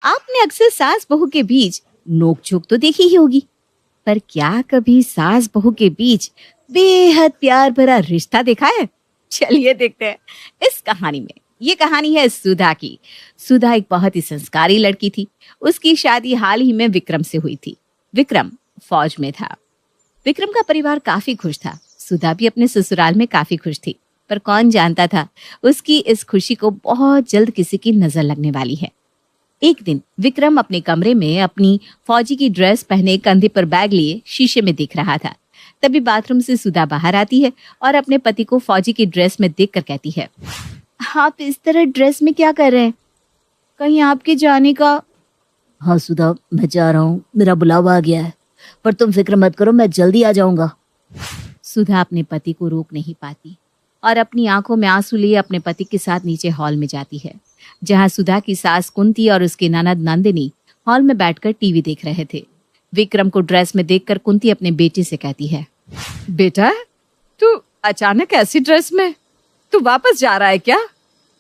आपने अक्सर सास बहू के बीच नोक-झोंक तो देखी ही होगी, पर क्या कभी सास बहू के बीच बेहद प्यार भरा रिश्ता देखा है? चलिए देखते हैं इस कहानी में। ये कहानी है सुधा की। सुधा एक बहुत ही संस्कारी लड़की थी। उसकी शादी हाल ही में विक्रम से हुई थी। विक्रम फौज में था। विक्रम का परिवार काफी खुश था। सुधा भी अपने ससुराल में काफी खुश थी, पर कौन जानता था उसकी इस खुशी को बहुत जल्द किसी की नजर लगने वाली है। एक दिन विक्रम अपने कमरे में अपनी फौजी की ड्रेस पहने कंधे पर बैग लिए शीशे में देख रहा था। तभी बाथरूम से सुधा बाहर आती है और अपने पति को फौजी की ड्रेस में देखकर कहती है, आप इस तरह ड्रेस में क्या कर रहे हैं? कहीं आपके जाने का? हाँ सुधा, मैं जा रहा हूँ, मेरा बुलावा आ गया है, पर तुम फिक्र मत करो, मैं जल्दी आ जाऊंगा। सुधा अपने पति को रोक नहीं पाती और अपनी आंखों में आंसू लिए अपने पति के साथ नीचे हॉल में जाती है, जहां सुधा की सास कुंती और उसकी ननद नंदिनी हॉल में बैठकर टीवी देख रहे थे। विक्रम को ड्रेस में देखकर कुंती अपने बेटे से कहती है, बेटा तू अचानक ऐसी ड्रेस में, तू वापस जा रहा है क्या?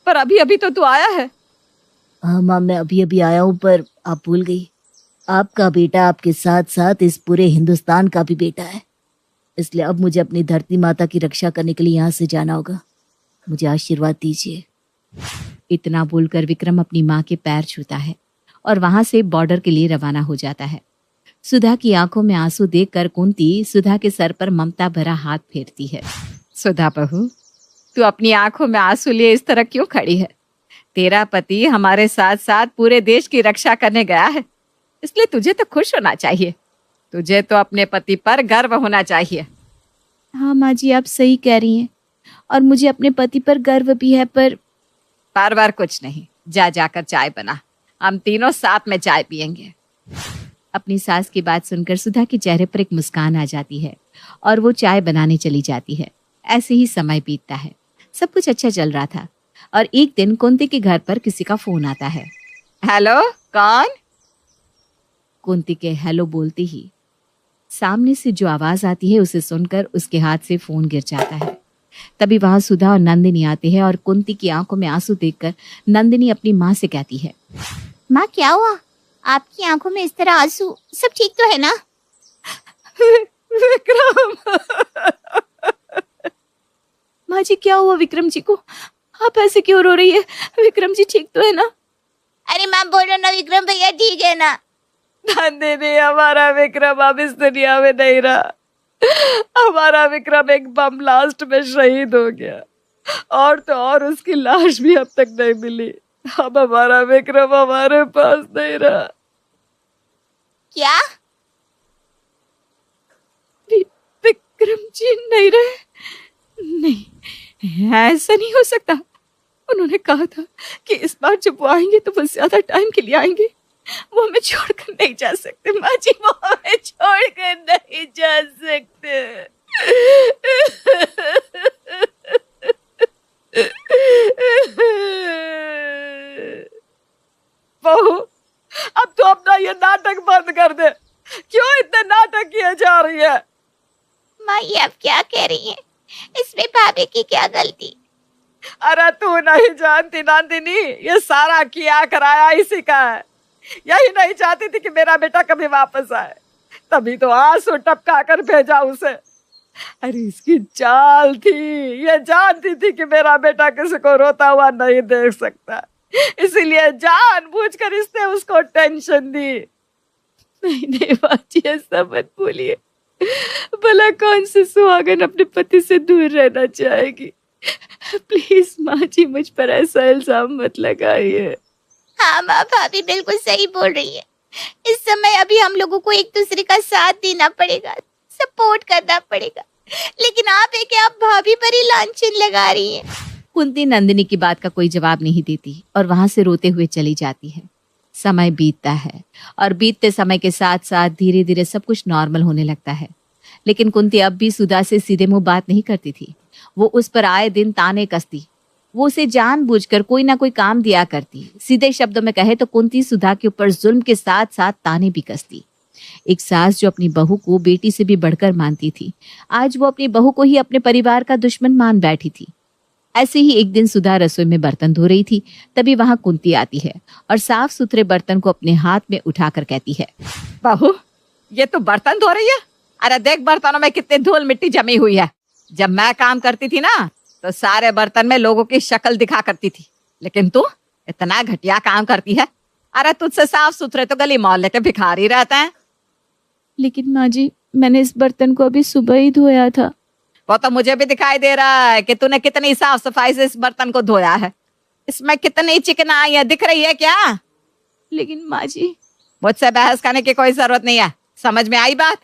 पर अभी अभी तो तू आया है। हाँ माँ, मैं अभी अभी आया हूँ, पर आप भूल गई, आपका बेटा आपके साथ साथ इस पूरे हिंदुस्तान का भी बेटा है, इसलिए अब मुझे अपनी धरती माता की रक्षा करने के लिए यहाँ से जाना होगा। मुझे आशीर्वाद दीजिए। इतना बोलकर विक्रम अपनी माँ के पैर छूता है और वहां से बॉर्डर के लिए रवाना हो जाता है। सुधा की आंखों में आंसू देखकर कुंती सुधा के सर पर ममता भरा हाथ फेरती है। सुधा बहू, तू अपनी आंखों में आंसू लिए इस तरह क्यों खड़ी है? तेरा पति हमारे साथ साथ पूरे देश की रक्षा करने गया है, इसलिए तुझे तो खुश होना चाहिए। तुझे तो अपने पति पर गर्व होना चाहिए। हाँ माँ जी, आप सही कह रही हैं और मुझे अपने पति पर गर्व भी है, पर बार कुछ नहीं, जाकर चाय बना, हम तीनों साथ में चाय पियेंगे। अपनी सास की बात सुनकर सुधा के चेहरे पर एक मुस्कान आ जाती है और वो चाय बनाने चली जाती है। ऐसे ही समय बीतता है। सब कुछ अच्छा चल रहा था और एक दिन कुंती के घर पर किसी का फोन आता है। हेलो, कौन? कुंती के हेलो बोलते ही सामने से जो आवाज आती है उसे सुनकर उसके हाथ से फोन गिर जाता है। तभी वहां सुधा और नंदिनी आते हैं और कुंती की आंखों में आंसू देखकर नंदिनी अपनी माँ से कहती है, माँ क्या हुआ? आपकी आंखों में इस तरह आंसू, सब ठीक तो है ना? विक्रम। माँ जी, क्या हुआ विक्रम जी को? आप ऐसे क्यों रो रही है? विक्रम जी ठीक तो है ना? अरे माँ बोलो ना, विक्रम भैया ठीक है ना? नंदिनी, हमारा विक्रम अब इस दुनिया में नहीं रहा। हमारा विक्रम एक बम ब्लास्ट में शहीद हो गया और तो और उसकी लाश भी अब तक नहीं मिली। अब हमारा विक्रम हमारे पास नहीं रहा। क्या? विक्रम जी नहीं रहे? नहीं, ऐसा नहीं हो सकता। उन्होंने कहा था कि इस बार जब वो आएंगे तो वो ज्यादा टाइम के लिए आएंगे। वो हमें छोड़कर नहीं जा सकते माँ जी, वो हमें छोड़कर नहीं जा सकते। बहू, अब तो अपना ये नाटक बंद कर दे। क्यों इतने नाटक किए जा रही है? माँ ये आप क्या कह रही हैं? इसमें भाभी की क्या गलती? अरे तू नहीं जानती नंदिनी, ये सारा किया कराया इसी का है। यही नहीं चाहती थी कि मेरा बेटा कभी वापस आए, तभी तो आंसू टपका कर भेजा उसे। अरे इसकी चाल थी, ये जानती थी कि मेरा बेटा किसी को रोता हुआ नहीं देख सकता, इसीलिए जानबूझकर इसने उसको टेंशन दी। नहीं बाजी, ऐसा मत बोलिए। भला कौन सी सुहागन अपने पति से दूर रहना चाहेगी? प्लीज माँ जी, मुझ पर ऐसा इल्जाम मत लगाइए। हाँ माँ, भाभी बिल्कुल सही बोल रही है। इस समय अभी हम लोगों को एक दूसरे का साथ देना पड़ेगा, सपोर्ट करना पड़ेगा, लेकिन आप है कि आप भाभी पर ही लांछन लगा रही हैं। कुंती नंदिनी की बात का कोई जवाब नहीं देती और वहां से रोते हुए चली जाती है। समय बीतता है और बीतते समय के साथ साथ धीरे धीरे सब कुछ नॉर्मल होने लगता है। लेकिन कुंती अब भी सुधा से सीधे मुंह बात नहीं करती थी। वो उस पर आए दिन ताने कसती। वो उसे जानबूझकर कोई ना कोई काम दिया करती। सीधे शब्दों में कहे तो कुंती सुधा के ऊपर जुल्म के साथ साथ ताने भी कसती। एक सास जो अपनी बहू को बेटी से भी बढ़कर मानती थी, आज वो अपनी बहू को ही अपने परिवार का दुश्मन मान बैठी थी। ऐसे ही एक दिन सुधा रसोई में बर्तन धो रही थी। तभी वहां कुंती आती है और साफ सुथरे बर्तन को अपने हाथ में उठाकर कहती है, बहू, ये तू बर्तन धो रही है? अरे देख, बर्तनों में कितनी धूल मिट्टी जमी हुई है। जब मैं काम करती थी ना, तो सारे बर्तन में लोगों की शक्ल दिखा करती थी, लेकिन तू इतना घटिया काम करती है। अरे तुझसे साफ सुथरे तो गली मोहल्ले के भिखारी रहते हैं। लेकिन माँ जी, मैंने इस बर्तन को अभी सुबह ही धोया था। वो तो मुझे भी दिखाई दे रहा है कि तूने कितनी साफ सफाई से इस बर्तन को धोया है। इसमें कितनी चिकनाई है, दिख रही है क्या? लेकिन माँ जी, मुझसे बहस करने की कोई जरूरत नहीं है। समझ में आई बात?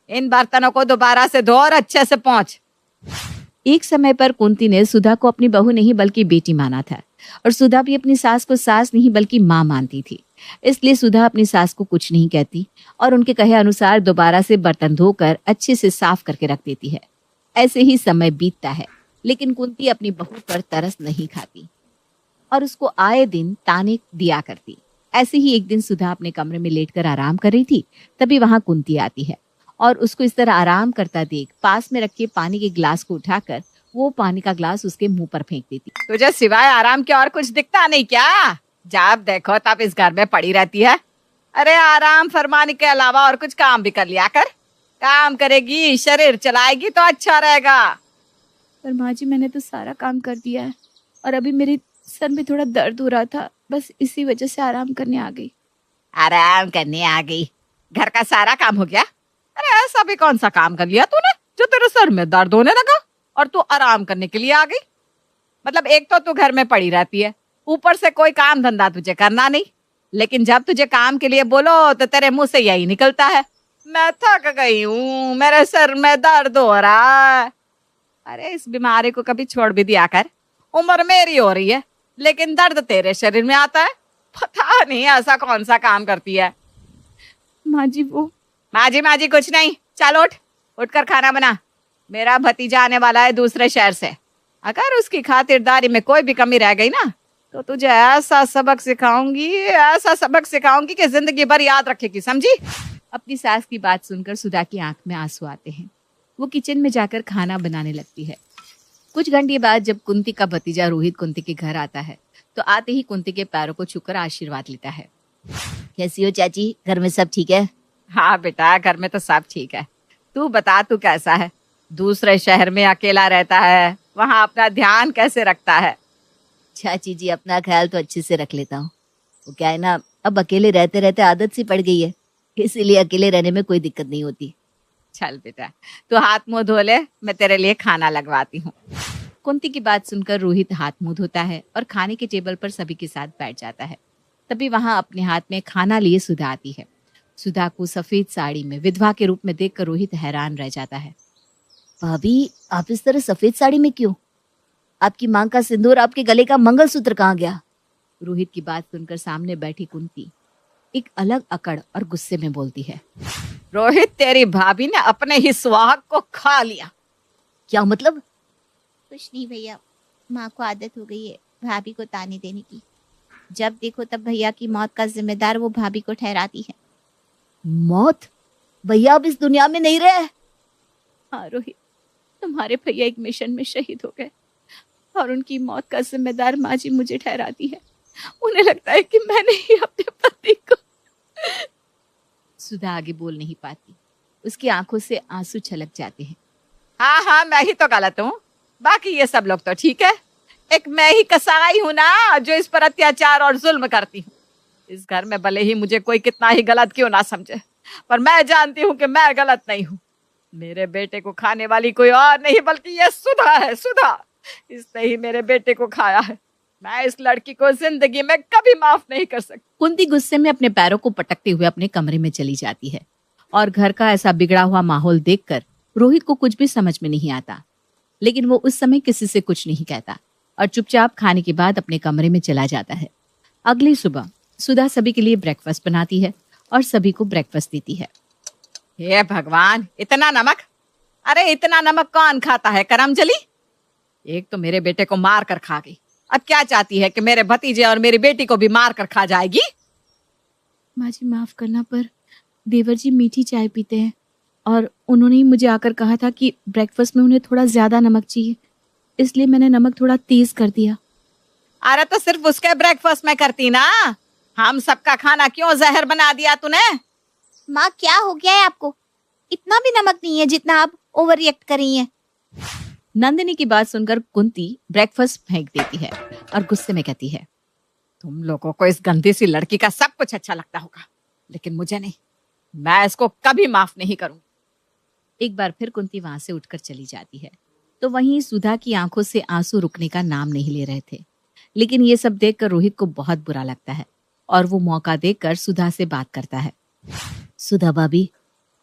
इन बर्तनों को दोबारा से धो और अच्छे से पोंछ। एक समय पर कुंती ने सुधा को अपनी बहू नहीं बल्कि बेटी माना था और सुधा भी अपनी सास को सास नहीं बल्कि माँ मानती थी। इसलिए सुधा अपनी सास को कुछ नहीं कहती और उनके कहे अनुसार दोबारा से बर्तन धोकर अच्छे से साफ करके रख देती है। ऐसे ही समय बीतता है, लेकिन कुंती अपनी बहू पर तरस नहीं खाती और उसको आए दिन ताने दिया करती। ऐसे ही एक दिन सुधा अपने कमरे में लेटकर आराम कर रही थी। तभी वहां कुंती आती है और उसको इस तरह आराम करता देख पास में रखे पानी के गिलास को उठाकर वो पानी का ग्लास उसके मुंह पर फेंक देती। तुझे सिवाय आराम के और कुछ दिखता नहीं क्या? जब देखो तब इस घर में पड़ी रहती है। अरे आराम फरमाने के अलावा और कुछ काम भी कर लिया कर। काम करेगी, शरीर चलाएगी तो अच्छा रहेगा। पर माँ जी, मैंने तो सारा काम कर दिया है और अभी मेरे सर में थोड़ा दर्द हो रहा था, बस इसी वजह से आराम करने आ गई। आराम करने आ गई? घर का सारा काम हो गया? अरे ऐसा भी कौन सा काम कर लिया तूने जो तेरे सर में दर्द होने लगा और तू आराम करने के लिए आ गई? मतलब एक तो तू घर में पड़ी रहती है, ऊपर से कोई काम धंधा तुझे करना नहीं। लेकिन जब तुझे काम के लिए बोलो तो तेरे मुंह से यही निकलता है, मैं थक गई हूँ, मेरे सर में दर्द हो रहा है। अरे इस बीमारी को कभी छोड़ भी दिया कर। उम्र मेरी हो रही है लेकिन दर्द तेरे शरीर में आता है। पता नहीं ऐसा कौन सा काम करती है। माँ जी, वो माजी कुछ नहीं, चल उठकर खाना बना। मेरा भतीजा आने वाला है दूसरे शहर से। अगर उसकी खातिरदारी में कोई भी कमी रह गई ना, तो तुझे ऐसा सबक सिखाऊंगी कि जिंदगी भर याद रखेगी, समझी? अपनी सास की बात सुनकर सुधा की आंख में आंसू आते हैं। वो किचन में जाकर खाना बनाने लगती है। कुछ घंटे बाद जब कुंती का भतीजा रोहित कुंती के घर आता है, तो आते ही कुंती के पैरों को छूकर आशीर्वाद लेता है। कैसी हो चाची? घर में सब ठीक है? हाँ बेटा, घर में तो सब ठीक है। तू बता, तू कैसा है? दूसरे शहर में अकेला रहता है, वहाँ अपना ध्यान कैसे रखता है? चाची जी, अपना ख्याल तो अच्छे से रख लेता हूँ। वो क्या है ना, अब अकेले रहते रहते आदत सी पड़ गई है, इसीलिए अकेले रहने में कोई दिक्कत नहीं होती। चल बेटा, तू हाथ मुंह धो ले, मैं तेरे लिए खाना लगवाती हूँ। कुंती की बात सुनकर रोहित हाथ मुंह धोता है और खाने के टेबल पर सभी के साथ बैठ जाता है। तभी वहां अपने हाथ में खाना लिए सुधा आती है। सुधा को सफेद साड़ी में विधवा के रूप में देखकर रोहित हैरान रह जाता है। भाभी, आप इस तरह सफेद साड़ी में क्यों? आपकी मांग का सिंदूर, आपके गले का मंगलसूत्र कहाँ गया? रोहित की बात सुनकर सामने बैठी कुंती एक अलग अकड़ और गुस्से में बोलती है, रोहित, तेरी भाभी ने अपने ही सुहाग को खा लिया। क्या मतलब? कुछ नहीं भैया, माँ को आदत हो गई है भाभी को ताने देने की। जब देखो तब भैया की मौत का जिम्मेदार वो भाभी को ठहराती है। मौत? भैया अब इस दुनिया में नहीं रहे? हाँ रोहित, तुम्हारे भैया एक मिशन में शहीद हो गए और उनकी मौत का जिम्मेदार माँ जी मुझे ठहराती है। उन्हें लगता है कि मैंने ही अपने पति को। सुधा आगे बोल नहीं पाती, उसकी आंखों से आंसू छलक जाते हैं। हाँ, मैं ही तो गलत हूँ, बाकी ये सब लोग तो ठीक है। एक मैं ही कसाई हूँ ना, जो इस पर अत्याचार और जुल्म करती हूँ। इस घर में भले ही मुझे कोई कितना ही गलत क्यों ना समझे, पर मैं जानती हूँ कि मैं गलत नहीं हूँ। मेरे बेटे को खाने वाली कोई और नहीं बल्कि ये सुधा है। सुधा, इसने ही मेरे बेटे को खाया है। मैं इस लड़की को जिंदगी में कभी माफ नहीं कर सकती। कुंती गुस्से में अपने पैरों को पटकते हुए अपने कमरे में चली जाती है और घर का ऐसा बिगड़ा हुआ माहौल देखकर रोहित को कुछ भी समझ में नहीं आता। लेकिन वो उस समय किसी से कुछ नहीं कहता और चुपचाप खाने के बाद अपने कमरे में चला जाता है। अगली सुबह सुधा सभी के लिए ब्रेकफास्ट बनाती है और सभी को ब्रेकफास्ट देती है। हे भगवान, इतना नमक! अरे इतना नमक कौन खाता है करमजली? एक तो मेरे बेटे को मार कर खा गई, अब क्या चाहती है कि मेरे भतीजे और मेरी बेटी को भी मार कर खा जाएगी? माँ जी माफ करना, पर देवर जी मीठी चाय पीते हैं और उन्होंने ही मुझे आकर कहा था कि ब्रेकफास्ट में उन्हें थोड़ा ज्यादा नमक चाहिए, इसलिए मैंने नमक थोड़ा तेज कर दिया। अरे तो सिर्फ उसके ब्रेकफास्ट में करती ना, हम सबका खाना क्यों जहर बना दिया तूने? माँ क्या हो गया है आपको? इतना भी नमक नहीं है जितना आप ओवर रिएक्ट कर रही हैं। नंदिनी की बात सुनकर कुंती ब्रेकफास्ट फेंक देती है और गुस्से में कहती है, तुम लोगों को इस गंदी सी लड़की का सब कुछ अच्छा लगता होगा, लेकिन मुझे नहीं। मैं इसको कभी माफ नहीं करूंगी। एक बार फिर कुंती वहां से उठकर चली जाती है तो वहीं सुधा की आंखों से आंसू रुकने का नाम नहीं ले रहे थे। लेकिन ये सब देखकर रोहित को बहुत बुरा लगता है और वो मौका देखकर सुधा से बात करता है। सुधा भाभी,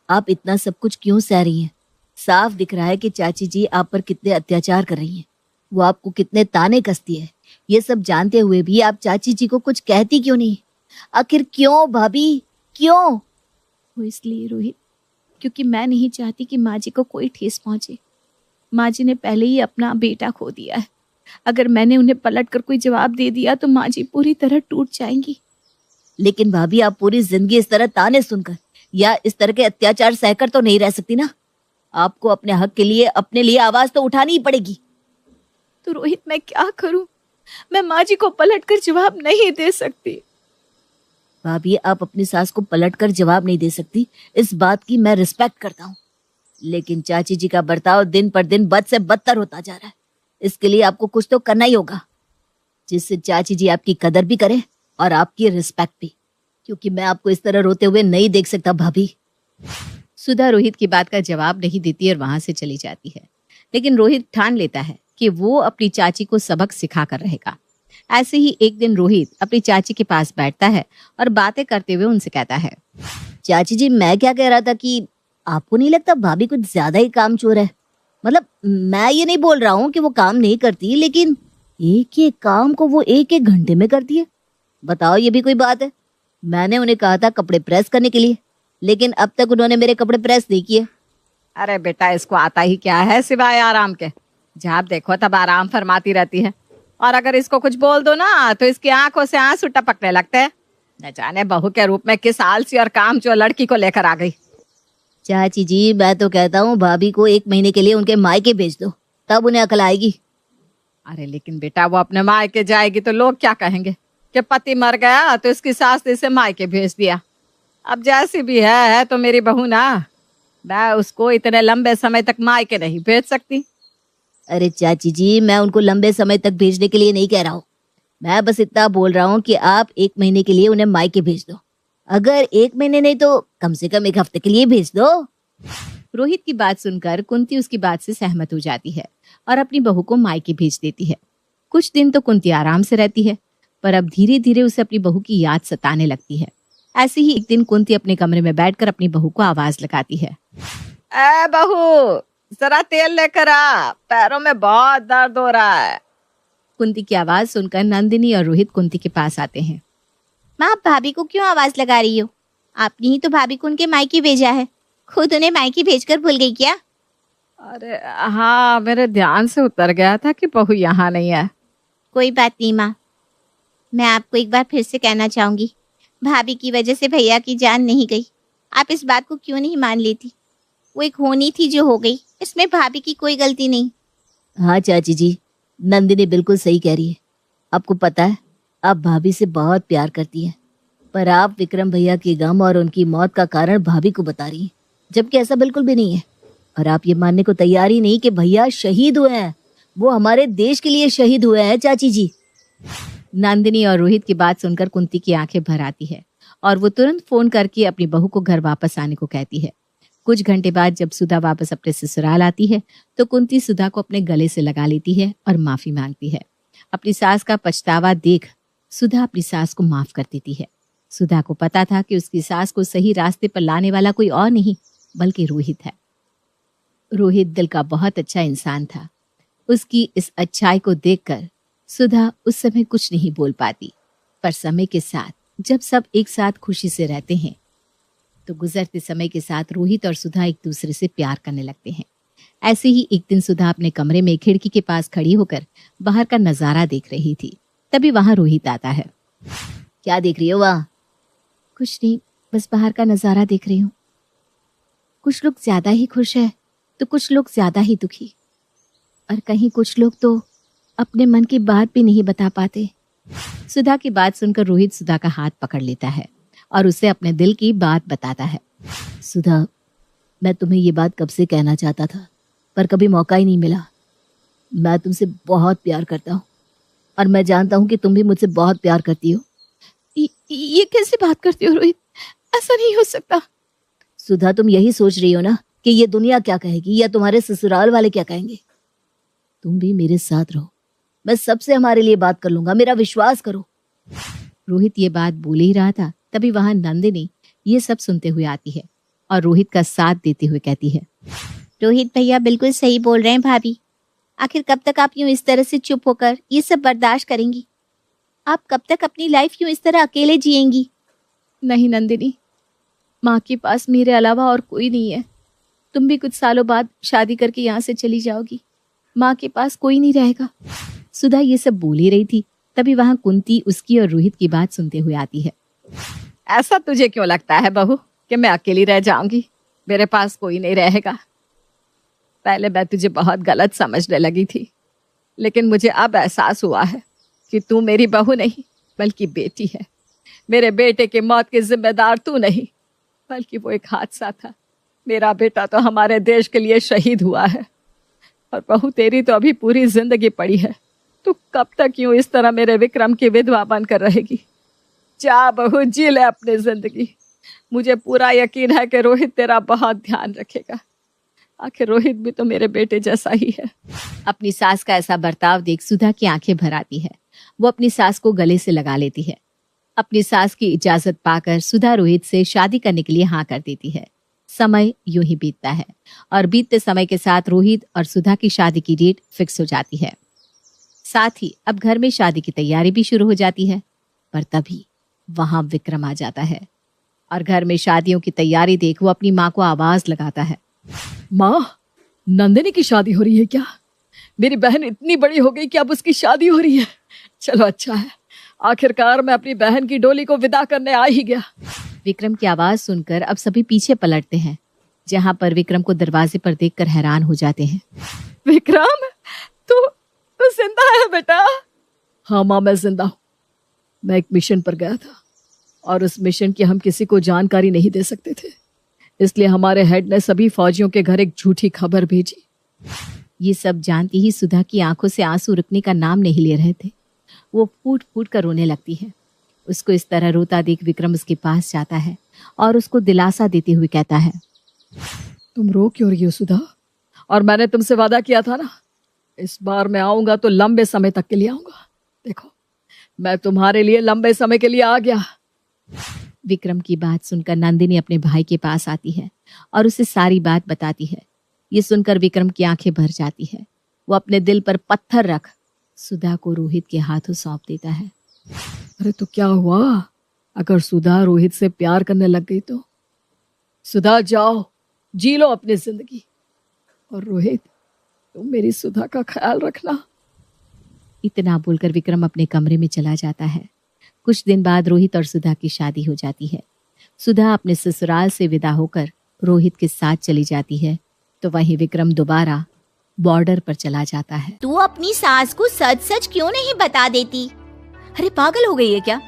आप इतना सब कुछ क्यों सह रही हैं? साफ दिख रहा है कि चाची जी आप पर कितने अत्याचार कर रही हैं। वो आपको कितने ताने कसती है। ये सब जानते हुए भी आप चाची जी को कुछ कहती क्यों नहीं? आखिर क्यों भाभी, क्यों? वो इसलिए रोहित, क्योंकि मैं नहीं चाहती कि माँ जी को कोई ठेस पहुंचे। माँ जी ने पहले ही अपना बेटा खो दिया है। अगर मैंने उन्हें पलट कर कोई जवाब दे दिया तो माँ जी पूरी तरह टूट जाएंगी। लेकिन भाभी, आप पूरी जिंदगी इस तरह ताने सुनकर या इस तरह के अत्याचार सहकर तो नहीं रह सकती ना। आपको अपने हक के लिए अपने लिए आवाज तो उठानी ही पड़ेगी। तो रोहित मैं क्या करूं? मैं माँ जी को पलट कर जवाब नहीं दे सकती। भाभी, आप अपनी सास को पलटकर जवाब नहीं दे सकती, इस बात की मैं रिस्पेक्ट करता हूँ। लेकिन चाची जी का बर्ताव दिन पर दिन बद से बदतर होता जा रहा है। इसके लिए आपको कुछ तो करना ही होगा, जिससे चाची जी आपकी कदर भी करे और आपकी रिस्पेक्ट भी। क्योंकि मैं आपको इस तरह रोते हुए नहीं देख सकता भाभी। सुधा रोहित की बात का जवाब नहीं देती और वहां से चली जाती है। लेकिन रोहित ठान लेता है कि वो अपनी चाची को सबक सिखा कर रहेगा। ऐसे ही एक दिन रोहित अपनी चाची के पास बैठता है और बातें करते हुए उनसे कहता है, चाची जी, मैं क्या कह रहा था कि आपको नहीं लगता भाभी कुछ ज्यादा ही कामचोर है? मतलब मैं ये नहीं बोल रहा हूँ कि वो काम नहीं करती, लेकिन एक एक काम को वो एक एक घंटे में करती है। बताओ, ये भी कोई बात है? मैंने उन्हें कहा था कपड़े प्रेस करने के लिए, लेकिन अब तक उन्होंने मेरे कपड़े प्रेस नहीं किए। अरे बेटा, इसको आता ही क्या है सिवाय आराम के? जब देखो तब आराम फरमाती रहती है, और अगर इसको कुछ बोल दो ना तो इसकी आंखों से आंसू टपकने लगते हैं। न जाने बहू के रूप में किस आलसी और कामचोर लड़की को लेकर आ गई। चाची जी, मैं तो कहता हूँ भाभी को 1 महीने के लिए उनके मायके भेज दो, तब उन्हें अकल आएगी। अरे लेकिन बेटा, वो अपने मायके जाएगी तो लोग क्या कहेंगे कि पति मर गया तो इसकी सास ने इसे मायके भेज दिया। अब जैसी भी है तो मेरी बहू ना, मैं उसको इतने लंबे समय तक मायके नहीं भेज सकती। अरे चाची जी, मैं उनको लंबे समय तक भेजने के लिए नहीं कह रहा हूँ। मैं बस इतना बोल रहा हूँ कि आप 1 महीने के लिए उन्हें मायके भेज दो। अगर 1 महीने नहीं तो कम से कम 1 हफ्ते के लिए भेज दो। रोहित की बात सुनकर कुंती उसकी बात से सहमत हो जाती है और अपनी बहू को मायके भेज देती है। कुछ दिन तो कुंती आराम से रहती है, पर अब धीरे धीरे उसे अपनी बहू की याद सताने लगती है। ऐसे ही एक दिन कुंती अपने कमरे में बैठकर अपनी बहू को आवाज लगाती है, ए बहू, जरा तेल लेकर आ, पैरों में बहुत दर्द हो रहा है। कुंती की आवाज सुनकर नंदिनी और रोहित कुंती के पास आते हैं। माँ, आप भाभी को क्यों आवाज लगा रही हो? आपने ही तो भाभी को उनके मायके भेजा है, खुद उन्हें मायके भेजकर भूल गई क्या? अरे हाँ, मेरे ध्यान से उतर गया था कि बहू यहाँ नहीं है। कोई बात नहीं माँ, मैं आपको एक बार फिर से कहना चाहूंगी, भाभी की वजह से भैया की जान नहीं गई। आप इस बात को क्यों नहीं मान लेती? वो एक होनी थी जो हो गई, इसमें भाभी की कोई गलती नहीं। हाँ चाची जी, नंदिनी बिल्कुल सही कह रही है। आपको पता है, आप भाभी से बहुत प्यार करती हैं, पर आप विक्रम भैया के गम और उनकी मौत का कारण भाभी को बता रही हैं, जबकि ऐसा बिल्कुल भी नहीं है। और आप ये मानने को तैयार ही नहीं कि भैया शहीद हुए हैं। वो हमारे देश के लिए शहीद हुए हैं चाची जी। नंदिनी और रोहित की बात सुनकर कुंती की आंखें भर आती है और वो तुरंत फोन करके अपनी बहू को घर वापस आने को कहती है। कुछ घंटे बाद जब सुधा वापस अपने ससुराल आती है तो कुंती सुधा को अपने गले से लगा लेती है और माफी मांगती है। अपनी सास का पछतावा देख सुधा अपनी सास को माफ कर देती है। सुधा को पता था कि उसकी सास को सही रास्ते पर लाने वाला कोई और नहीं बल्कि रोहित है। रोहित दिल का बहुत अच्छा इंसान था। उसकी इस अच्छाई को देखकर सुधा उस समय कुछ नहीं बोल पाती, पर समय के साथ जब सब एक साथ खुशी से रहते हैं तो गुजरते समय के साथ रोहित और सुधा एक दूसरे से प्यार करने लगते हैं। ऐसे ही एक दिन सुधा अपने कमरे में खिड़की के पास खड़ी होकर बाहर का नजारा देख रही थी। तभी वहां रोहित आता है। क्या देख रही हो वहाँ? कुछ नहीं, बस बाहर का नजारा देख रही हूँ। कुछ लोग ज्यादा ही खुश है तो कुछ लोग ज्यादा ही दुखी। और कहीं कुछ लोग तो अपने मन की बात भी नहीं बता पाते। सुधा की बात सुनकर रोहित सुधा का हाथ पकड़ लेता है और उसे अपने दिल की बात बताता है। सुधा, मैं तुम्हें ये बात कब से कहना चाहता था, पर कभी मौका ही नहीं मिला। मैं तुमसे बहुत प्यार करता हूँ और मैं जानता हूँ कि तुम भी मुझसे बहुत प्यार करती हो। ये कैसे बात करती हो रोहित? ऐसा नहीं हो सकता। सुधा, तुम यही सोच रही हो ना कि ये दुनिया क्या कहेगी या तुम्हारे ससुराल वाले क्या कहेंगे। तुम भी मेरे साथ रहो, मैं सबसे हमारे लिए बात कर लूंगा, मेरा विश्वास करो। रोहित ये बात बोल ही रहा था, तभी वहां नंदिनी ये सब सुनते हुए आती है और रोहित का साथ देते हुए कहती है, रोहित भैया बिल्कुल सही बोल रहे हैं भाभी। आखिर कब तक आप यूं इस तरह से चुप होकर ये सब बर्दाश्त करेंगी? आप कब तक अपनी लाइफ यूं इस तरह अकेले जिएंगी? नहीं नंदिनी, माँ के पास मेरे अलावा और कोई नहीं है। तुम भी कुछ सालों बाद शादी करके यहाँ से चली जाओगी, माँ के पास कोई नहीं रहेगा। सुधा ये सब बोल ही रही थी, तभी वहां कुंती उसकी और रोहित की बात सुनते हुए आती है। ऐसा तुझे क्यों लगता है बहू कि मैं अकेली रह जाऊंगी? मेरे पास कोई नहीं रहेगा। पहले मैं तुझे बहुत गलत समझने लगी थी, लेकिन मुझे अब एहसास हुआ है कि तू मेरी बहू नहीं बल्कि बेटी है। मेरे बेटे की मौत की जिम्मेदार तू नहीं, बल्कि वो एक हादसा था। मेरा बेटा तो हमारे देश के लिए शहीद हुआ है और बहू तेरी तो अभी पूरी जिंदगी पड़ी है। तू कब तक यूं इस तरह मेरे विक्रम की विधवा बनकर रहेगी? जा बहू, जी ले अपनी जिंदगी। मुझे पूरा यकीन है कि रोहित तेरा बहुत ध्यान रखेगा। आखिर रोहित भी तो मेरे बेटे जैसा ही है। अपनी सास का ऐसा बर्ताव देख सुधा की आंखें भर आती है। वो अपनी सास को गले से लगा लेती है। अपनी सास की इजाजत पाकर सुधा रोहित से शादी करने के लिए हाँ कर देती है। समय यूं ही बीतता है और बीतते समय के साथ रोहित और सुधा की शादी की डेट फिक्स हो जाती है। साथ ही अब घर में शादी की तैयारी भी शुरू हो जाती है। पर तभी वहां विक्रम आ जाता है और घर में शादियों की तैयारी देख वो अपनी माँ को आवाज लगाता है। माँ, नंदिनी की शादी हो रही है क्या? मेरी बहन इतनी बड़ी हो गई कि अब उसकी शादी हो रही है। चलो अच्छा है, आखिरकार मैं अपनी बहन की डोली को विदा करने आ ही गया। विक्रम की आवाज सुनकर अब सभी पीछे पलटते हैं, जहां पर विक्रम को दरवाजे पर देखकर हैरान हो जाते हैं। विक्रम, तू जिंदा है बेटा? हाँ माँ, मैं जिंदा हूँ। मैं एक मिशन पर गया था और उस मिशन की हम किसी को जानकारी नहीं दे सकते थे, इसलिए हमारे हेड ने सभी फौजियों के घर एक झूठी खबर भेजी। ये सब जानती ही सुधा की आंखों से आंसू रुकने का नाम नहीं ले रहे थे। वो फूट फूट कर रोने लगती है। उसको इस तरह रोता देख विक्रम उसके पास जाता है और उसको दिलासा देते हुए कहता है, तुम रो क्यों रही हो सुधा? और मैंने तुमसे वादा किया था ना, इस बार मैं आऊंगा तो लंबे समय तक के लिए आऊंगा। देखो, मैं तुम्हारे लिए लंबे समय के लिए आ गया। विक्रम की बात सुनकर नंदिनी अपने भाई के पास आती है और उसे सारी बात बताती है। ये सुनकर विक्रम की आंखें भर जाती है। वो अपने दिल पर पत्थर रख सुधा को रोहित के हाथों सौंप देता है। अरे तो क्या हुआ अगर सुधा रोहित से प्यार करने लग गई तो? सुधा, जाओ जी लो अपनी जिंदगी, और रोहित, तुम मेरी सुधा का ख्याल रखना। इतना बोलकर विक्रम अपने कमरे में चला जाता है। कुछ दिन बाद रोहित और सुधा की शादी हो जाती है। सुधा अपने ससुराल से विदा होकर रोहित के साथ चली जाती है, तो वहीं विक्रम दोबारा बॉर्डर पर चला जाता है। तू अपनी सास को सच सच क्यों नहीं बता देती? अरे पागल हो गई है क्या?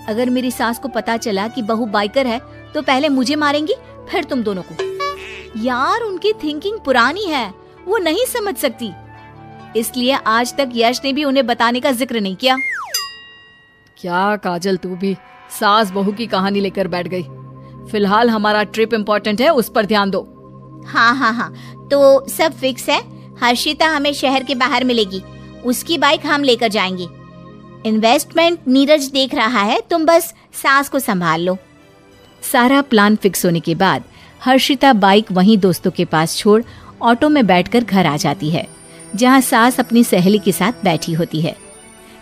अगर मेरी सास को पता चला कि बहू बाइकर है तो पहले मुझे मारेंगी, फिर तुम दोनों को। यार, उनकी थिंकिंग पुरानी है, वो नहीं समझ सकती। इसलिए आज तक यश ने भी उन्हें बताने का जिक्र नहीं किया। क्या काजल, तू भी सास बहू की कहानी लेकर बैठ गई। फिलहाल हमारा ट्रिप इम्पोर्टेंट है, उस पर ध्यान दो। हाँ, तो सब फिक्स है। हर्षिता हमें शहर के बाहर मिलेगी, उसकी बाइक हम लेकर जाएंगे। इन्वेस्टमेंट नीरज देख रहा है, तुम बस सास को संभाल लो। सारा प्लान फिक्स होने के बाद हर्षिता बाइक वहीं दोस्तों के पास छोड़ ऑटो में बैठकर घर आ जाती है, जहां सास अपनी सहेली के साथ बैठी होती है,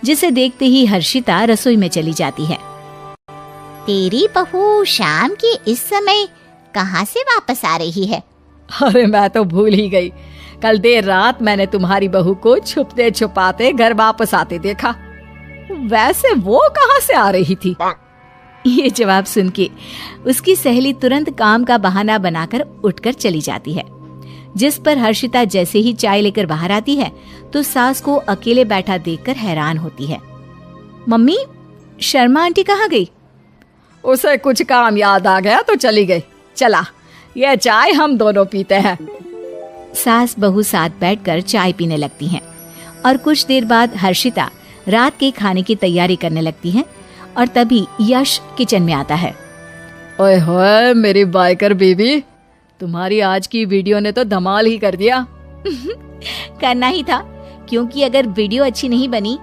जिसे देखते ही हर्षिता रसोई में चली जाती है। तेरी बहू शाम के इस समय कहाँ से वापस आ रही है? अरे मैं तो भूल ही गई, कल देर रात मैंने तुम्हारी बहू को छुपते छुपाते घर वापस आते देखा। वैसे वो कहाँ से आ रही थी? ये जवाब सुन के उसकी सहेली तुरंत काम का बहाना बनाकर उठकर चली जाती है। जिस पर हर्षिता जैसे ही चाय लेकर बाहर आती है तो सास को अकेले बैठा देखकर हैरान होती है। मम्मी, शर्मा आंटी कहाँ गई? उसे कुछ काम याद आ गया तो चली गई। चला, ये चाय हम दोनों पीते हैं। सास बहू साथ बैठकर चाय पीने लगती हैं और कुछ देर बाद हर्षिता रात के खाने की तैयारी करने लगती है और तभी यश किचन में आता है। ओए होए मेरी बाइकर बेबी, तुम्हारी आज की वीडियो ने तो धमाल ही कर दिया। करना ही था, क्योंकि अगर वीडियो अच्छी नहीं बनी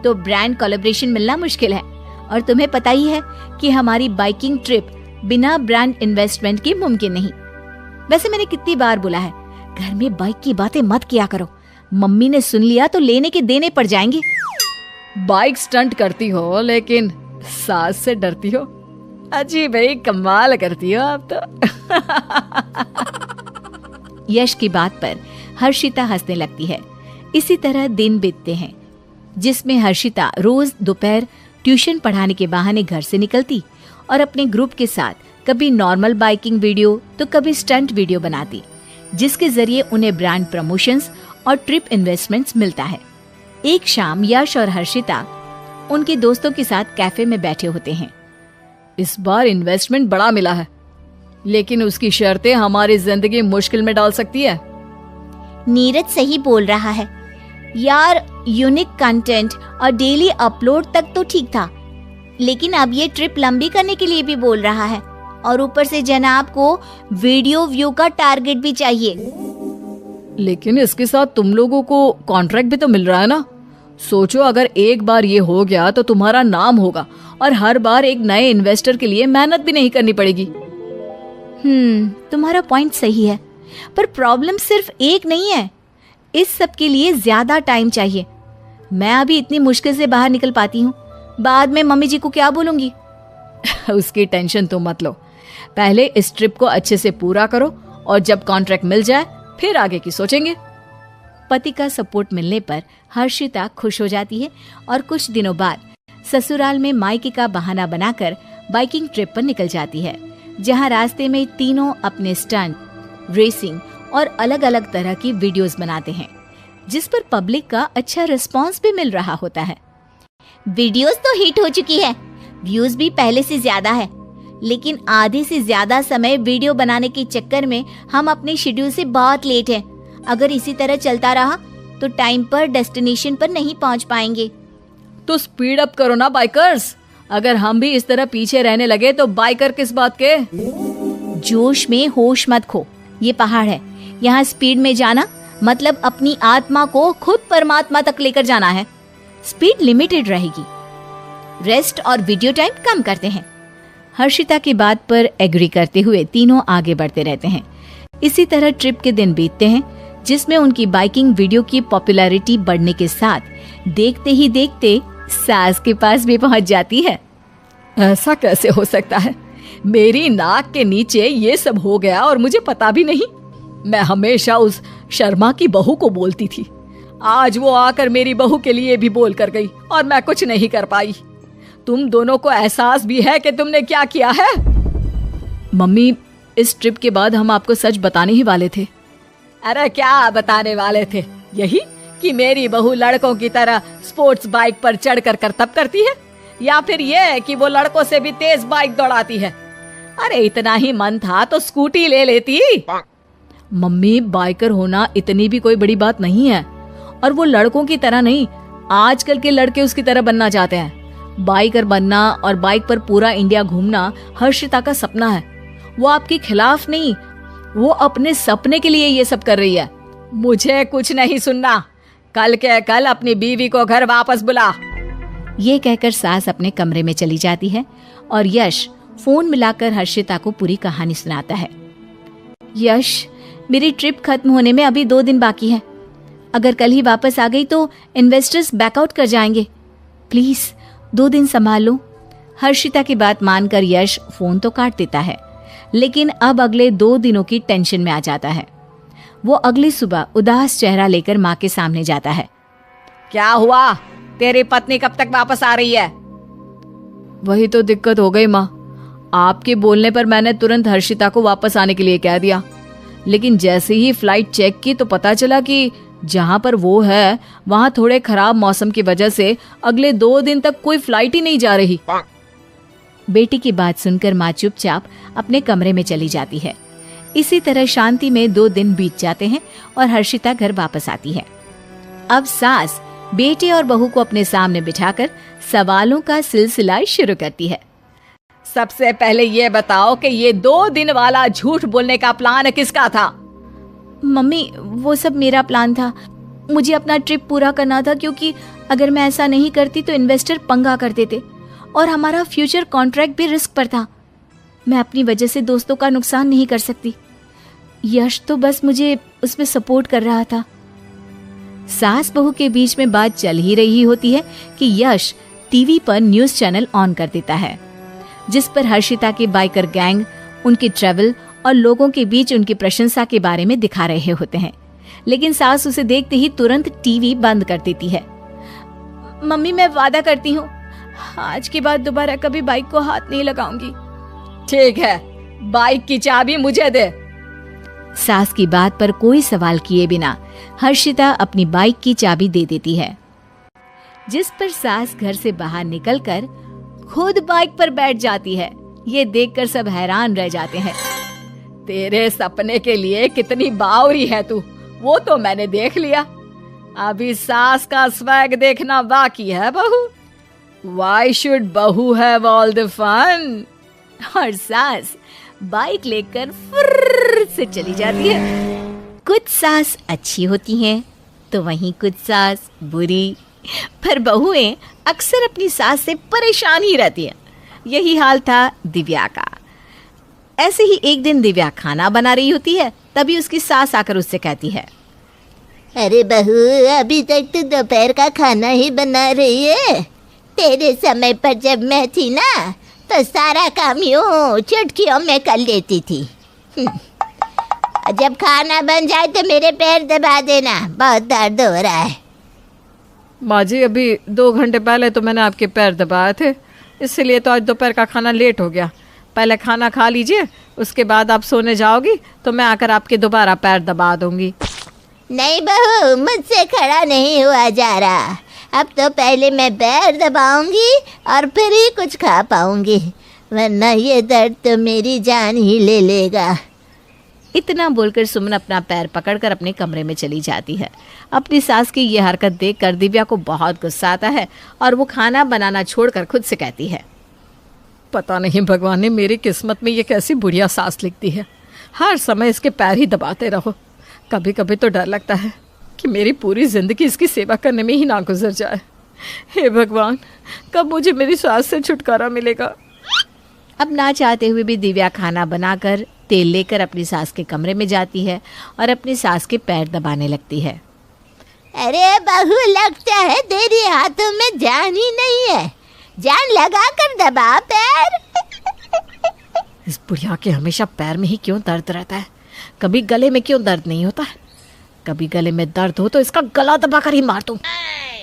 तो ब्रांड कोलैबोरेशन मिलना मुश्किल है और तुम्हें पता ही है कि हमारी बाइकिंग ट्रिप बिना ब्रांड इन्वेस्टमेंट के मुमकिन नहीं। वैसे मैंने कितनी बार बोला है, घर में बाइक की बातें मत किया करो, मम्मी ने सुन लिया तो लेने के देने पड़ जाएंगे। बाइक स्टंट करती हो लेकिन सास से डरती हो। अजीब भाई, कमाल करती हो आप तो। यश की बात पर हर्षिता हंसने लगती है। इसी तरह दिन बीतते हैं, जिसमें हर्षिता रोज दोपहर ट्यूशन पढ़ाने के बहाने घर से निकलती और अपने ग्रुप के साथ कभी नॉर्मल बाइकिंग वीडियो तो कभी स्टंट वीडियो बनाती, जिसके जरिए उन्हें ब्रांड प्रमोशंस और ट्रिप इन्वेस्टमेंट्स मिलता है। एक शाम यश और हर्षिता उनके दोस्तों के साथ कैफे में बैठे होते हैं। इस बार इन्वेस्टमेंट बड़ा मिला है, लेकिन उसकी शर्तें हमारी जिंदगी मुश्किल में डाल सकती है। नीरज सही बोल रहा है यार, यूनिक कंटेंट और डेली अपलोड तक तो ठीक था, लेकिन अब ये ट्रिप लंबी करने के लिए भी बोल रहा है और ऊपर से जनाब को वीडियो व्यू का टारगेट भी चाहिए। लेकिन इसके साथ तुम लोगों को कॉन्ट्रैक्ट भी तो मिल रहा है ना। सोचो, अगर एक बार ये हो गया तो तुम्हारा नाम होगा और हर बार एक नए इन्वेस्टर के लिए मेहनत भी नहीं करनी पड़ेगी। तुम्हारा पॉइंट सही है, पर प्रॉब्लम सिर्फ एक नहीं है, इस सब के लिए ज्यादा टाइम चाहिए। मैं अभी इतनी मुश्किल से बाहर निकल पाती हूँ, बाद में मम्मी जी को क्या बोलूंगी? उसकी टेंशन तो मत लो, पहले इस ट्रिप को अच्छे से पूरा करो और जब कॉन्ट्रैक्ट मिल जाए फिर आगे की सोचेंगे। पति का सपोर्ट मिलने पर हर्षिता खुश हो जाती है और कुछ दिनों बाद ससुराल में मायके का बहाना बनाकर बाइकिंग ट्रिप पर निकल जाती है, जहां रास्ते में तीनों अपने स्टंट, रेसिंग और अलग अलग तरह की वीडियोस बनाते हैं, जिस पर पब्लिक का अच्छा रिस्पांस भी मिल रहा होता है। वीडियोस तो हिट हो चुकी है, व्यूज भी पहले से ज्यादा है, लेकिन आधे से ज्यादा समय वीडियो बनाने के चक्कर में हम अपने शेड्यूल से बहुत लेट हैं। अगर इसी तरह चलता रहा तो टाइम पर डेस्टिनेशन पर नहीं पहुंच पाएंगे। तो स्पीड अप करो ना बाइकर्स, अगर हम भी इस तरह पीछे रहने लगे तो बाइकर किस बात के। जोश में होश मत खो, ये पहाड़ है, यहाँ स्पीड में जाना मतलब अपनी आत्मा को खुद परमात्मा तक लेकर जाना है। स्पीड लिमिटेड रहेगी, रेस्ट और वीडियो टाइम कम करते हैं। हर्षिता की बात पर एग्री करते हुए तीनों आगे बढ़ते रहते हैं। इसी तरह ट्रिप के दिन बीतते हैं, जिसमें उनकी बाइकिंग वीडियो की पॉपुलैरिटी बढ़ने के साथ देखते ही देखते सास के पास भी पहुंच जाती है। ऐसा कैसे हो सकता है, मेरी नाक के नीचे ये सब हो गया और मुझे पता भी नहीं। मैं हमेशा उस शर्मा की बहू को बोलती थी, आज वो आकर मेरी बहू के लिए भी बोल कर गई और मैं कुछ नहीं कर पाई। तुम दोनों को एहसास भी है कि तुमने क्या किया है? मम्मी, इस ट्रिप के बाद हम आपको सच बताने ही वाले थे। अरे क्या बताने वाले थे? यही कि मेरी बहू लड़कों की तरह स्पोर्ट्स बाइक पर चढ़कर करतब करती है, या फिर ये कि वो लड़कों से भी तेज बाइक दौड़ाती है। अरे इतना ही मन था तो स्कूटी ले लेती। मम्मी, बाइकर होना इतनी भी कोई बड़ी बात नहीं है, और वो लड़कों की तरह नहीं, आजकल के लड़के उसकी तरह बनना चाहते हैं। बाइकर बनना और बाइक पर पूरा इंडिया घूमना हर्षिता का सपना है। वो आपके खिलाफ नहीं, वो अपने सपने के लिए ये सब कर रही है। मुझे कुछ नहीं सुनना, कल के कल अपनी बीवी को घर वापस बुला। ये कहकर सास अपने कमरे में चली जाती है और यश फोन मिलाकर हर्षिता को पूरी कहानी सुनाता है। यश, मेरी ट्रिप खत्म होने में अभी 2 दिन बाकी है। अगर कल ही वापस आ गई तो इन्वेस्टर्स बैकआउट कर जाएंगे। प्लीज 2 दिन संभाल लो। हर्षिता की बात मानकर यश फोन तो काट देता है, लेकिन अब अगले 2 दिनों की टेंशन में आ जाता है। वो अगली सुबह उदास चेहरा लेकर माँ के सामने जाता है। क्या हुआ? तेरी पत्नी कब तक वापस आ रही है? वही तो दिक्कत हो गई माँ, आपके बोलने पर मैंने तुरंत हर्षिता को वापस आने के लिए कह दिया, लेकिन जैसे ही फ्लाइट चेक की तो पता चला कि जहाँ पर वो है वहाँ थोड़े खराब मौसम की वजह से अगले 2 दिन तक कोई फ्लाइट ही नहीं जा रही। बेटी की बात सुनकर माँ चुपचाप अपने कमरे में चली जाती है। इसी तरह शांति में 2 दिन बीत जाते हैं और हर्षिता घर वापस आती है। अब सास बेटे और बहू को अपने सामने बिठाकर सवालों का सिलसिला शुरू करती है। सबसे पहले ये बताओ कि ये 2 दिन वाला झूठ बोलने का प्लान किसका था? मम्मी, वो सब मेरा प्लान था। मुझे अपना ट्रिप पूरा करना था, क्योंकि अगर मैं ऐसा नहीं करती तो इन्वेस्टर पंगा कर देते और हमारा फ्यूचर कॉन्ट्रैक्ट भी रिस्क पर था। मैं अपनी वजह से दोस्तों का नुकसान नहीं कर सकती। यश तो बस मुझे उसमें सपोर्ट कर रहा था। सास बहू के बीच में बात चल ही रही होती है कि यश टीवी पर न्यूज चैनल ऑन कर देता है, जिस पर हर्षिता की बाइकर गैंग उनके ट्रैवल और लोगों के बीच उनकी प्रशंसा के बारे में दिखा रहे होते हैं। लेकिन सास उसे देखते ही तुरंत टीवी बंद कर देती है। मम्मी, मैं वादा करती हूँ आज के बाद दोबारा कभी बाइक को हाथ नहीं लगाऊंगी। ठीक है, बाइक की चाबी मुझे दे। सास की बात पर कोई सवाल किए बिना हर्षिता अपनी बाइक की चाबी दे देती है, जिस पर सास घर से बाहर निकलकर खुद बाइक पर बैठ जाती है। ये देखकर सब हैरान रह जाते हैं। तेरे सपने के लिए कितनी बावरी है तू, वो तो मैंने देख लिया। अभी सास का स्वैग देखना बाकी है बहू। Why should बहू have all the fun? और सास बाइक लेकर फुर्र से चली जाती है। कुछ सास अच्छी होती हैं तो वहीं कुछ सास बुरी, पर बहुएं अक्सर अपनी सास से परेशान ही रहती हैं। यही हाल था दिव्या का। ऐसे ही एक दिन दिव्या खाना बना रही होती है, तभी उसकी सास आकर उससे कहती है, अरे बहू, अभी तक तो दोपहर का खाना ही बना रही है। तेरे समय पर जब मैं थी ना तो सारा काम यूं चुटकियों में कर लेती थी। जब खाना बन जाए तो मेरे पैर दबा देना, बहुत दर्द हो रहा है। माँ जी, अभी 2 घंटे पहले तो मैंने आपके पैर दबाए थे, इसलिए तो आज दोपहर का खाना लेट हो गया। पहले खाना खा लीजिए, उसके बाद आप सोने जाओगी तो मैं आकर आपके दोबारा पैर दबा दूंगी। नहीं बहू, मुझसे खड़ा नहीं हुआ जा रहा। अब तो पहले मैं पैर दबाऊंगी और फिर ही कुछ खा पाऊंगी, वरना ये दर्द तो मेरी जान ही ले लेगा। इतना बोलकर सुमन अपना पैर पकड़कर अपने कमरे में चली जाती है। अपनी सास की ये हरकत देखकर दिव्या को बहुत गुस्सा आता है और वो खाना बनाना छोड़कर खुद से कहती है, पता नहीं भगवान ने मेरी किस्मत में ये कैसी बुढ़िया सास लिख दी है। हर समय इसके पैर ही दबाते रहो। कभी कभी तो डर लगता है कि मेरी पूरी जिंदगी इसकी सेवा करने में ही ना गुजर जाए। हे भगवान, कब मुझे मेरी सास से छुटकारा मिलेगा। अब ना चाहते हुए भी दिव्या खाना बनाकर तेल लेकर अपनी सास के कमरे में जाती है और अपनी सास के पैर दबाने लगती है। अरे बहू, लगता है तेरे हाथों में जान ही नहीं है। जान लगा कर दबा पैर। इस बुढ़िया के हमेशा पैर में ही क्यों दर्द रहता है? कभी गले में क्यों दर्द नहीं होता है? कभी गले में दर्द हो तो इसका गला दबाकर ही मार दूं।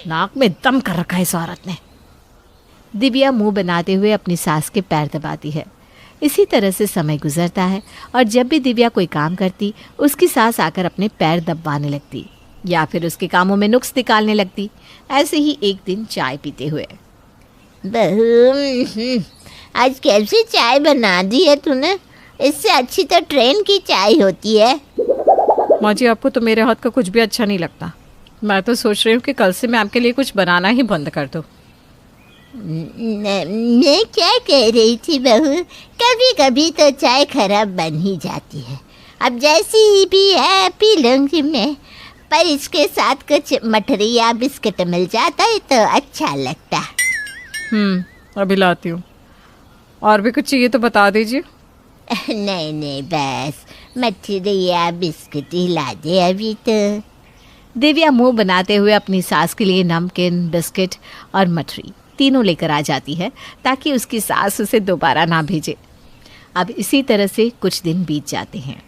नाक में दम कर रखा है इस औरत ने। दिव्या मुंह बनाते हुए अपनी सास के पैर दबाती है। इसी तरह से समय गुजरता है और जब भी दिव्या कोई काम करती, उसकी सास आकर अपने पैर दबाने लगती या फिर उसके कामों में नुक्स निकालने लगती। ऐसे ही एक दिन चाय पीते हुए, बहू, आज कैसी चाय बना दी है तूने? इससे अच्छी तो ट्रेन की चाय होती है। माँ जी, आपको तो मेरे हाथ का कुछ भी अच्छा नहीं लगता। मैं तो सोच रही हूँ कि कल से मैं आपके लिए कुछ बनाना ही बंद कर दूँ। मैं क्या कह रही थी बहू, कभी कभी तो चाय खराब बन ही जाती है। अब जैसी भी है पी लूँगी मैं, पर इसके साथ कुछ मठरी या बिस्किट मिल जाता है तो अच्छा लगता। अभी लाती हूँ। और भी कुछ चाहिए तो बता दीजिए। नहीं नहीं, बस मठरी या बिस्किट ही ला दे अभी तो। दिव्या मुंह बनाते हुए अपनी सास के लिए नमकीन, बिस्किट और मठरी तीनों लेकर आ जाती है ताकि उसकी सास उसे दोबारा ना भेजे। अब इसी तरह से कुछ दिन बीत जाते हैं।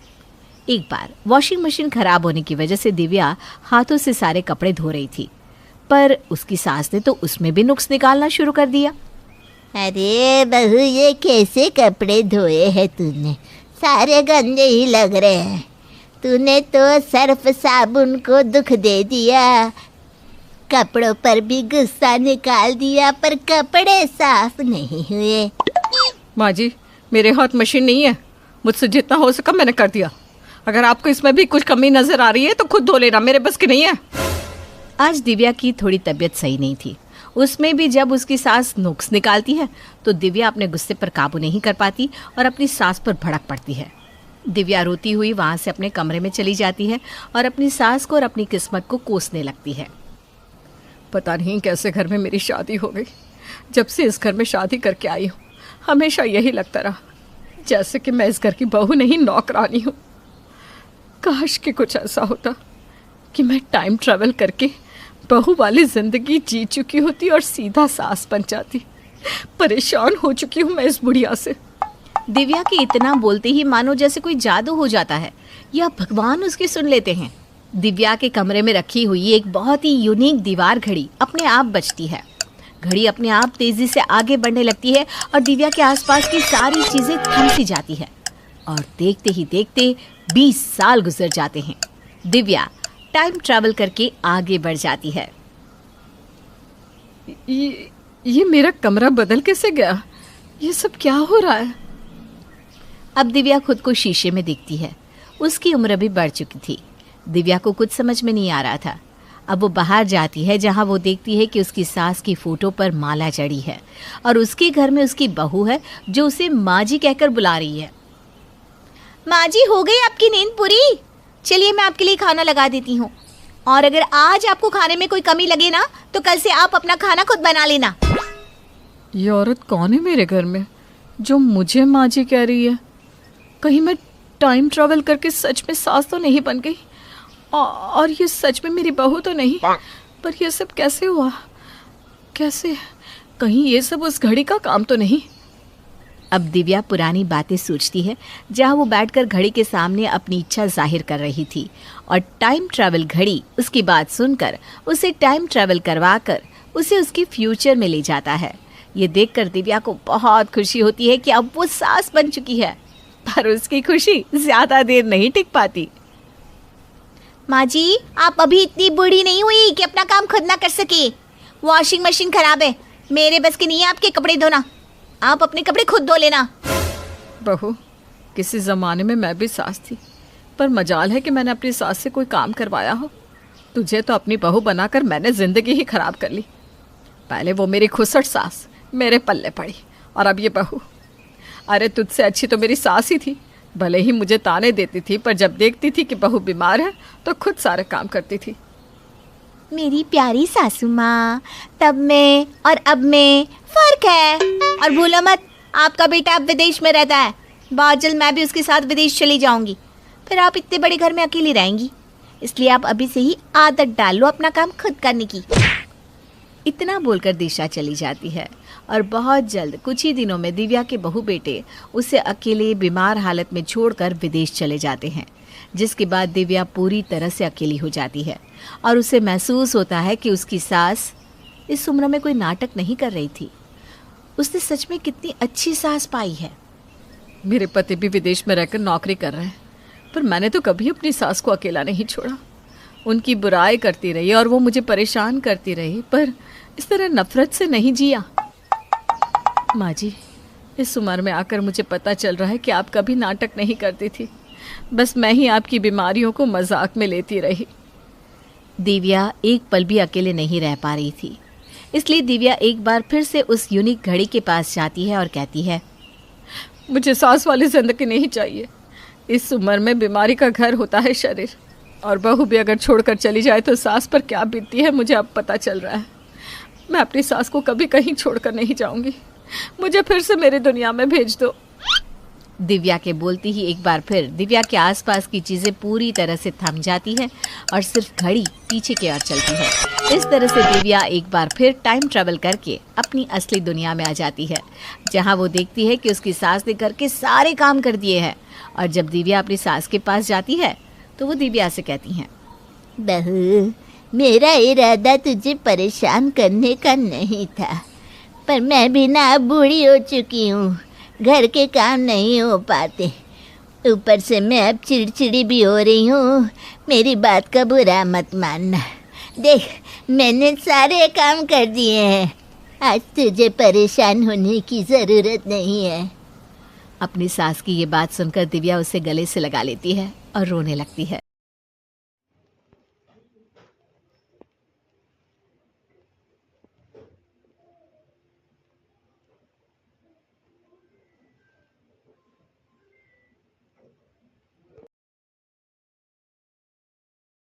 एक बार वॉशिंग मशीन खराब होने की वजह से दिव्या हाथों से सारे कपड़े धो रही थी, पर उसकी सास ने तो उसमें भी नुक्स निकालना शुरू कर दिया। अरे बहू, ये कैसे कपड़े धोए हैं तूने? सारे गंदे ही लग रहे हैं। तूने तो सर्फ साबुन को दुख दे दिया, कपड़ों पर भी गुस्सा निकाल दिया, पर कपड़े साफ नहीं हुए। माँ जी, मेरे हाथ मशीन नहीं है, मुझसे जितना हो सका मैंने कर दिया। अगर आपको इसमें भी कुछ कमी नजर आ रही है तो खुद धो लेना, मेरे बस की नहीं है। आज दिव्या की थोड़ी तबीयत सही नहीं थी। उसमें भी जब उसकी सास नुक्स निकालती है तो दिव्या अपने गुस्से पर काबू नहीं कर पाती और अपनी सास पर भड़क पड़ती है। दिव्या रोती हुई वहां से अपने कमरे में चली जाती है और अपनी सास को और अपनी किस्मत को कोसने लगती है। पता नहीं कैसे घर में मेरी शादी हो गई। जब से इस घर में शादी करके आई हूँ हमेशा यही लगता रहा जैसे कि मैं इस घर की बहू नहीं नौकरानी हूँ। काश कि कुछ ऐसा होता कि मैं टाइम ट्रैवल करके बहू वाली जिंदगी जी चुकी होती और सीधा सास बन जाती। परेशान हो चुकी हूँ मैं इस बुढ़िया से। दिव्या के इतना बोलते ही मानो जैसे कोई जादू हो जाता है या भगवान उसकी सुन लेते हैं। दिव्या के कमरे में रखी हुई एक बहुत ही यूनिक दीवार घड़ी अपने आप बजती है। घड़ी अपने आप तेजी से आगे बढ़ने लगती है और दिव्या के आसपास की सारी चीजें थम सी जाती है और देखते ही देखते 20 साल गुजर जाते हैं। दिव्या टाइम ट्रैवल करके आगे बढ़ जाती है। ये मेरा कमरा बदल कैसे गया? ये सब क्या हो रहा है? अब दिव्या खुद को शीशे में देखती है। उसकी उम्र भी बढ़ चुकी थी। दिव्या को कुछ समझ में नहीं आ रहा था। अब वो बाहर जाती है जहां वो देखती है कि उसकी सास की फोटो पर माला जड़ी है और उसके घर में उसकी बहू है जो उसे माँ जी कहकर बुला रही है। माँ जी, हो गई आपकी नींद पूरी? चलिए मैं आपके लिए खाना लगा देती हूँ, और अगर आज आपको खाने में कोई कमी लगे ना तो कल से आप अपना खाना खुद बना लेना। ये औरत कौन है मेरे घर में जो मुझे माँ जी कह रही है? कहीं मैं टाइम ट्रैवल करके सच में सास तो नहीं बन गई और ये सच में मेरी बहू तो नहीं? पर ये सब कैसे हुआ? कैसे? कहीं ये सब उस घड़ी का काम तो नहीं? अब दिव्या पुरानी बातें सोचती है जहां वो बैठकर घड़ी के सामने अपनी इच्छा जाहिर कर रही थी और टाइम ट्रैवल घड़ी उसकी बात सुनकर उसे टाइम ट्रैवल करवाकर उसे उसकी फ्यूचर में ले जाता है। ये देखकर दिव्या को बहुत खुशी होती है कि अब वो सास बन चुकी है, पर उसकी खुशी ज्यादा देर नहीं टिक पाती। माँ जी, आप अभी इतनी बूढ़ी नहीं हुई कि अपना काम खुद ना कर सके। वॉशिंग मशीन खराब है, मेरे बस की नहीं है आपके कपड़े धोना। आप अपने कपड़े खुद धो लेना। बहू, किसी ज़माने में मैं भी सास थी, पर मजाल है कि मैंने अपनी सास से कोई काम करवाया हो। तुझे तो अपनी बहू बनाकर मैंने ज़िंदगी ही खराब कर ली। पहले वो मेरी खुसट सास मेरे पल्ले पड़ी और अब ये बहू। अरे तुझसे अच्छी तो मेरी सास ही थी। भले ही मुझे ताने देती थी, पर जब देखती थी कि बहू बीमार है तो खुद सारे काम करती थी। मेरी प्यारी सासू माँ, तब में और अब में फर्क है। और भूलो मत, आपका बेटा अब विदेश में रहता है। बहुत जल्द मैं भी उसके साथ विदेश चली जाऊंगी, फिर आप इतने बड़े घर में अकेली रहेंगी। इसलिए आप अभी से ही आदत डाल लो अपना काम खुद करने की। इतना बोलकर दिशा चली जाती है और बहुत जल्द कुछ ही दिनों में दिव्या के बहू बेटे उसे अकेले बीमार हालत में छोड़कर विदेश चले जाते हैं, जिसके बाद दिव्या पूरी तरह से अकेली हो जाती है और उसे महसूस होता है कि उसकी सास इस उम्र में कोई नाटक नहीं कर रही थी। उसने सच में कितनी अच्छी सास पाई है। मेरे पति भी विदेश में रहकर नौकरी कर रहे हैं, पर मैंने तो कभी अपनी सास को अकेला नहीं छोड़ा। उनकी बुराई करती रही और वो मुझे परेशान करती रही, पर इस तरह नफरत से नहीं जिया। माँ जी, इस उम्र में आकर मुझे पता चल रहा है कि आप कभी नाटक नहीं करती थी। बस मैं ही आपकी बीमारियों को मजाक में लेती रही। दिव्या एक पल भी अकेले नहीं रह पा रही थी, इसलिए दिव्या एक बार फिर से उस यूनिक घड़ी के पास जाती है और कहती है, मुझे सास वाली जिंदगी नहीं चाहिए। इस उम्र में बीमारी का घर होता है शरीर, और बहू भी अगर छोड़कर चली जाए तो सास पर क्या बीतती है मुझे अब पता चल रहा है। मैं अपनी सास को कभी कहीं छोड़कर नहीं जाऊंगी। मुझे फिर से मेरी दुनिया में भेज दो। दिव्या के बोलते ही एक बार फिर दिव्या के आसपास की चीजें पूरी तरह से थम जाती हैं और सिर्फ घड़ी पीछे की ओर चलती है। इस तरह से दिव्या एक बार फिर टाइम ट्रैवल करके अपनी असली दुनिया में आ जाती है, जहां वो देखती है कि उसकी सास ने घर के सारे काम कर दिए हैं। और जब दिव्या अपनी सास के पास जाती है तो वो दिव्या से कहती हैं, बहू, मेरा इरादा तुझे परेशान करने का नहीं था, पर मैं भी ना बूढ़ी हो चुकी हूँ, घर के काम नहीं हो पाते। ऊपर से मैं अब चिड़चिड़ी भी हो रही हूँ। मेरी बात का बुरा मत मानना। देख, मैंने सारे काम कर दिए हैं। आज तुझे परेशान होने की ज़रूरत नहीं है। अपनी सास की ये बात सुनकर दिव्या उसे गले से लगा लेती है और रोने लगती है।